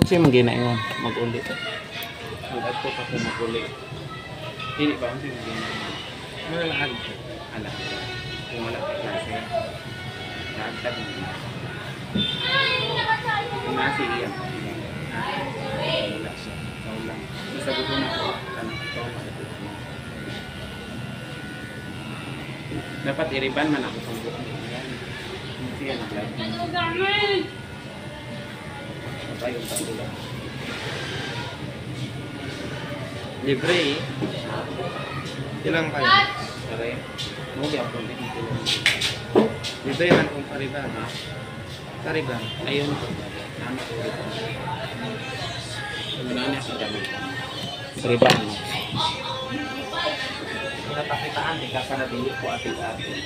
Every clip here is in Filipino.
Kasi mag-ginayon, mag-uli. Mag-agpo pa kung mag-uli. Hindi ba? Kasi mag-ginayon. Malalaan. Alam. Kung wala ka klase. Nagtag mo. Kung nasi iyan. Wala siya. Ikaw lang. Isagot mo na ako. Ikaw makikita mo. Dapat iriban man ako sa buhok mo. Hindi yan ang live. Tayo pa sila. Libre eh. Ilang kayo? Pare. Mo di ako din dito. Libre man kung pariban. Ha? Pariban. Ayun po. Nama ko dito. Ano na si Jamil? Riban mo. Napakitaan di ka para dili ko ati-ati.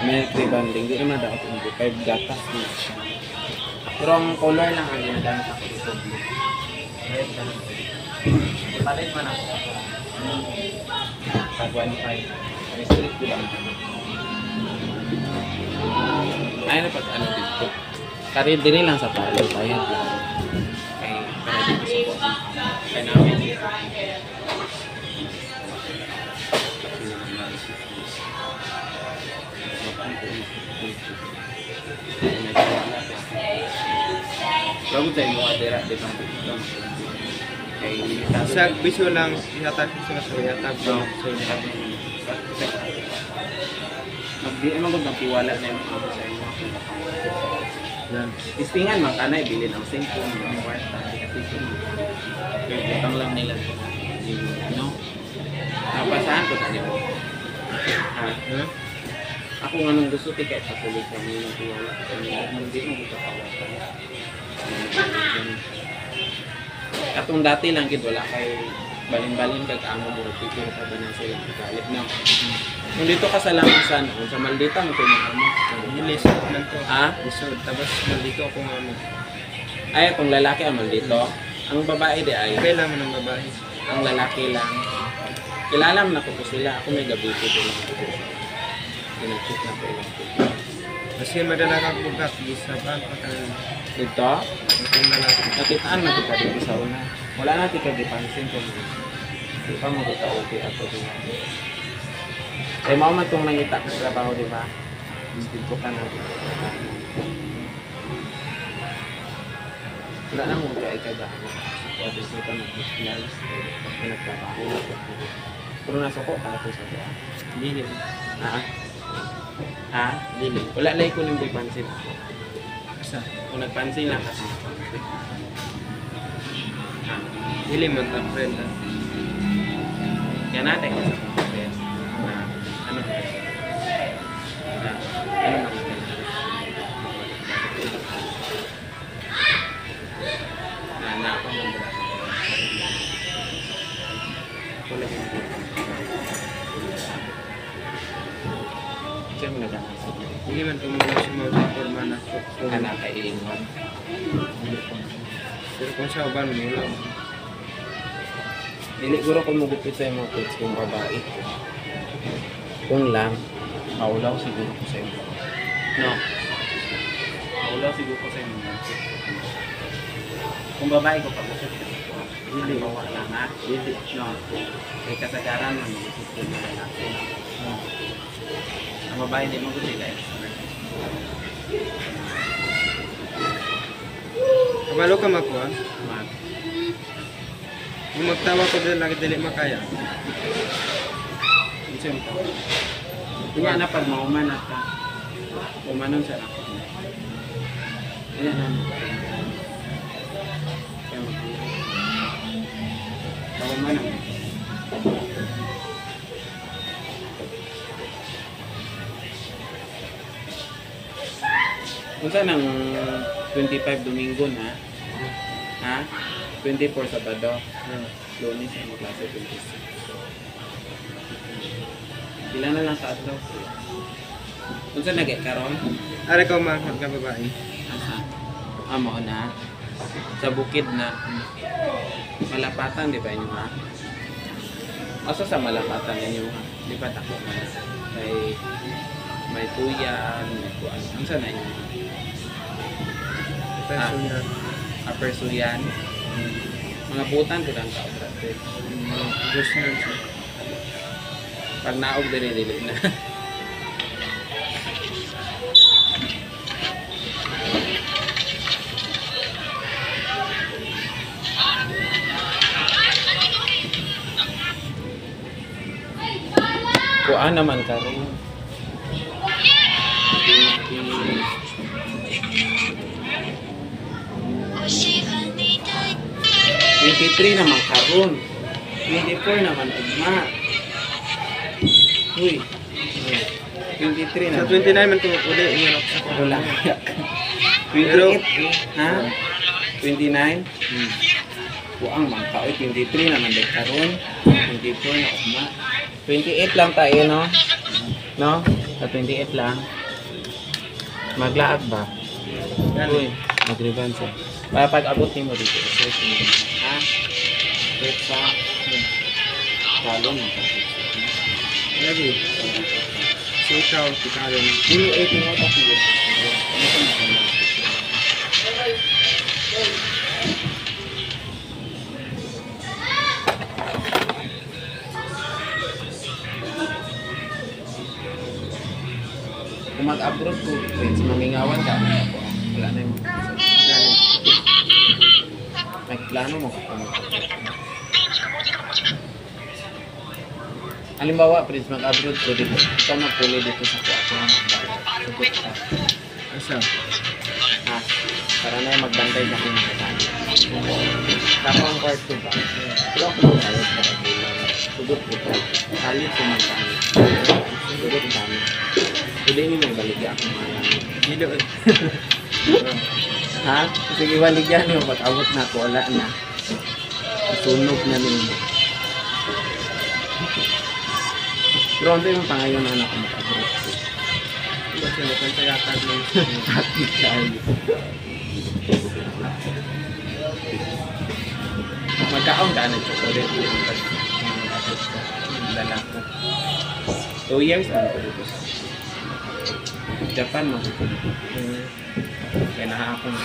May riban din. Di naman dapat hindi. 5 gatas mo. Pero ang color lang ang ginagamit ako dito. Red lang. Ipalit man ako. Pag 1.5. Restrict ko lang. Ayun na pag ano dito. Karir din lang sa palo. Bayad lang. Kaya para dito sa boss. Kaya namin. Bago tayo mga dera dito ang dito. Sa bisyo lang, ihatag ko sa ihatag ko. Magdi naman kung nagtiwala na yung mga sa inyo. Yan. Istingan man kanay bilin ang cellphone ng kwarta di kasi utang lang nila ano napasahan ko tani mo ako nga nung gusto tiket sa kulit kami nang tiwala hindi mo kapawasan atong dati lang gid wala kay balin-balin kag amo mo pipiro pa ba na sila galit na kung dito ka sa Langasan sa Maldita mo pinaka mo Ilisod lang to. Lisod. Tapos maldito ako nga mo. Ay, kung lalaki ang maldito. Ang babae di ay. Kailan mo ng babae? Ang lalaki lang. Kilala mo na ko sila. Ako may gabi ko lang. Pinag-check na ko lang. Kasi madala ka bukas. Gisaban pa ka. Dito? Kung lalaki. Nakitaan na kita dito sa una. Wala natin kagipansin kung di pa mo kita okay ako dito. Eh, mau man itong nangita sa trabaho, di ba? Dito ka na. Wala na mo ka ikagawa. Pwede siya ka mag-hospitalize. Pinagtrabaho. Pero nasuko ka ako sa doon. Dili. Dili. Wala na ko nang pansin ako. Asa? Kung nagpansin lang kasi. Dili mo ta friend. Kaya natin kasi sa pagkakas. Ano ba? Ano ba? Ako ng braso. Wala din. Diyan mo nagkakasal. Hindi man tumulong si mga forma na Anak kay Ingon. pero kung sa uban mo lang. Dili guro ko magupit sa mga kids kung babae. Kung lang, maulaw siguro ko sa inyo. No. Maulaw siguro ko sa inyo. Kung babae ko pag-usap ko. Hindi bawa lang ha. Hindi. No. Kaya kasagaran man mag-usap ko na lalaki. Ang babae hindi mo gusto nila. Kabalo ka makuha. Mag. Kung magtawa ko dili lagi dili makaya. Siyempre. Kanya na pag mauman at umanon sa ako. Kanya na. Kaya mag-uwi. Mauman na. Kung saan ang 25 Domingo na? Ha? 24 Sabado. Lunes ang klase 26. Ilan na lang sa adlaw? Kung saan nag-karoon? Are ko manghod ka babae. Asa? Amo na. Sa bukid na. Malapatan, di ba inyo ha? Asa sa malapatan ninyo ha? Di ba tako na? May tuyan, may kuan. Ang saan na inyo? Peso niya. Upper Suyan. Mga butan ko lang ka-obra. Diyos na siya. Pag naog dili na. Kuan naman karon. 23 naman karon. 24 naman ugma. Uy. 23 Sa naman. 29 man ito uli. Iyan ako sa Wala. Pero- 28. Ha? 29? Buang mangka. Uy, 23 naman din karon. 24 na ugma. 28 lang tayo, no? No? Sa 28 lang. Maglaag ba? Uy, mag-revenge siya. Para pag-abot ni mo dito. Search mo. Ha? Search sa... Kalo mo. Lagi. So, ikaw, si Karen. Hindi, 18 mo pa siya. Ano ka na? Kung mag-abroad ko, friends, mamingawan ka. Wala na yung may plano mo ka. Halimbawa, friends, mag-abroad ko dito. Ikaw magpuli dito sa kuwato. Sugot ka. Asa? Ha? Para na yung magbantay sa pinagkakani. Tapos ang part ko ba? Pero ako magkayot ka. Sugot ko ka. Kalit sumagkani. Sugot kami. Hindi niyo may baligya ako mga. Hindi. Ha? Sige, baligyan niyo. Pag-abot na ako, wala na. Sunog na ninyo. Pero ano yung pangayon na anak ko mag-abroad ko? Diba siya nagkantayatan ng Happy child. Magkaon ka na chocolate yung mag-abroad ko. Lalaki. 2 years na ako dito. Japan mo. Kaya nakakong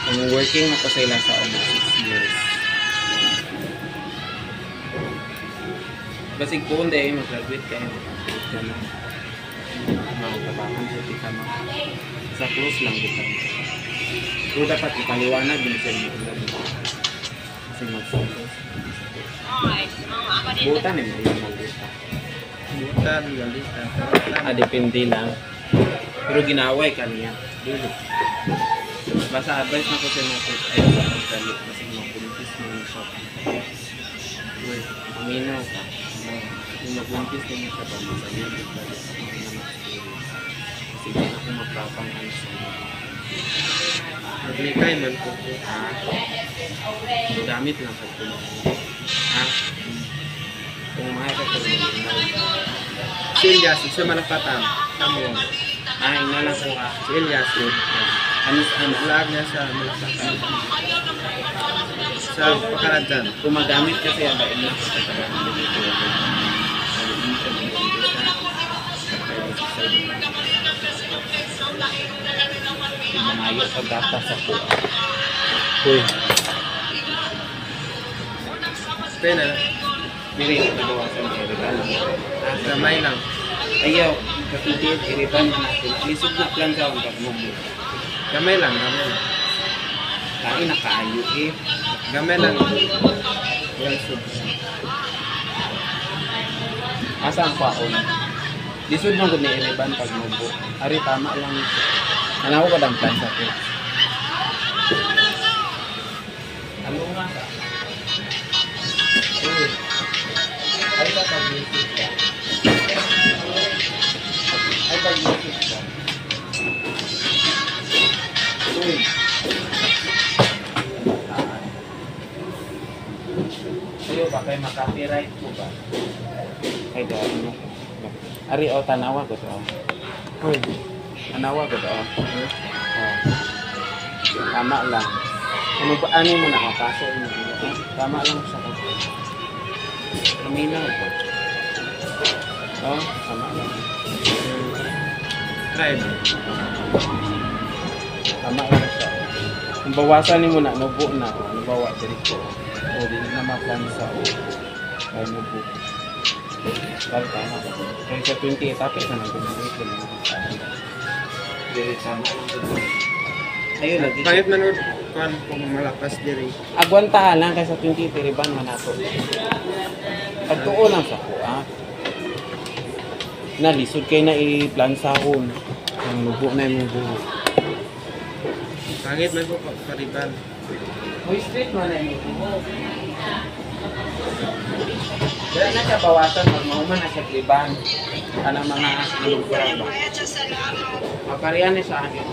kung working ako sa ilang sa almost 6 years. Basig po hindi, mag-graduate kayo. Mag-graduate ka na. Magkabakan sa tika mo. Sa close lang kita. Pero dapat ipaliwanag din sa inyo. Kasi mag-close. Butan eh, yung mag-buta. butan, galita. Depende lang. Pero ginaway ka niya. Dili. Basta advice na ko sa mga coach ay sa pagdali. Kasi mga buntis mo yung shop. Aminaw ka. Kung magbuntis mo yung shop, masabi yung pagdali sa mga naman. Kasi di ako magpapang ano sa mga. Naglikay man ko. Gamit lang sa tulong. Ha? Kung mahal ka sa Si Elias, siya malapatan. Tamo. ina lang ko ka. Si Elias, Ano? vlog niya sa malapatan. Sa Pakaradjan. Kung magamit kasi ang bain na sa pagkakaan dito. Mamayo sa data sa po. Uy. Pena, Dili, nabawasan ng iriban. damay lang. Ayaw, kapitid, iriban na natin. Lisod na plan sa akong pagmubo. Gamay lang, gamay lang. Kain nakaayo eh. Gamay lang. Lisod. Asa ang paon? Lisod lang kung ni iriban pagmubo. Ari, tama lang. Ano ko ng plan sa akin? Ano nga ka? Uy. Ay, ba pag-music ka? Ay, pag-music ka? Uy. Ayaw ba kayo makapiright ko ba? Ay, gawin mo. Ari, o, tanawa ko to. Uy. Tanawa ko to. Tama lang. Ano ba, ano mo na kaso mo? Tama lang sa ko. Kaminaw ko. Tama lang. Try. Tama lang siya. Kung bawasan ni mo na, nubo na. Nabawa dirito. O, di na mapansa. Ay, nubo. Dahil tama. Kaya sa 28 tapos na nag-gumamit ko lang. Dili tama. Ayun, lagi. Kahit manood kan kung malakas diri. Agwantahan lang kaysa 28 riban manato. Pagtuon lang sa kuha. Nalisod kayo na i-plan sa akon. Ang nubo na yung buho. Pangit man ko pariban. May straight mo na yung buho. Wala na siya bawasan, magmahuman na siya kliban. Anong mga lugar ba? Maparihan niya sa akin.